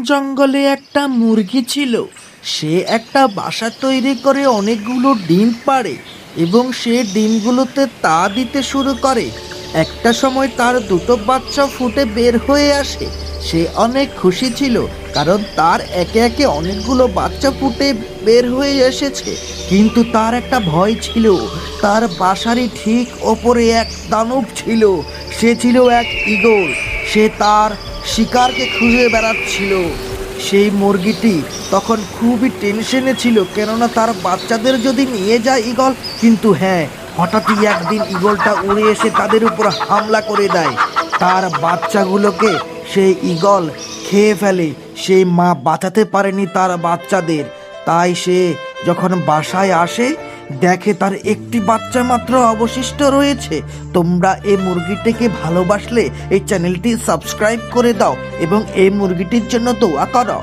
জঙ্গলে একটা মুরগি ছিল। সে একটা বাসা তৈরি করে অনেকগুলো ডিম পাড়ে এবং সে ডিমগুলোতে তা দিতে শুরু করে। একটা সময় তার দুটো বাচ্চা ফুটে বের হয়ে আসে। সে অনেক খুশি ছিল, কারণ তার একে একে অনেকগুলো বাচ্চা ফুটে বের হয়ে এসেছে। কিন্তু তার একটা ভয় ছিল। তার বাসারই ঠিক ওপরে এক দানব ছিল। সে ছিল এক ঈগল। সে তার শিকারকে খুঁজে বেড়াচ্ছিল। সেই মুরগিটি তখন খুবই টেনশনে ছিল, কেননা তার বাচ্চাদের যদি নিয়ে যায় ঈগল। কিন্তু হ্যাঁ, হঠাৎই একদিন ঈগলটা উড়ে এসে তাদের উপর হামলা করে দেয়। তার বাচ্চাগুলোকে সেই ঈগল খেয়ে ফেলে। সেই মা বাঁচাতে পারেনি তার বাচ্চাদের। তাই সে যখন বাসায় আসে, দেখে তার একটি বাচ্চা মাত্র অবশিষ্ট রয়েছে। তোমরা এই মুরগিটিকে ভালোবাসলে এই চ্যানেলটি সাবস্ক্রাইব করে দাও এবং এই মুরগিটির জন্য দোয়া করো।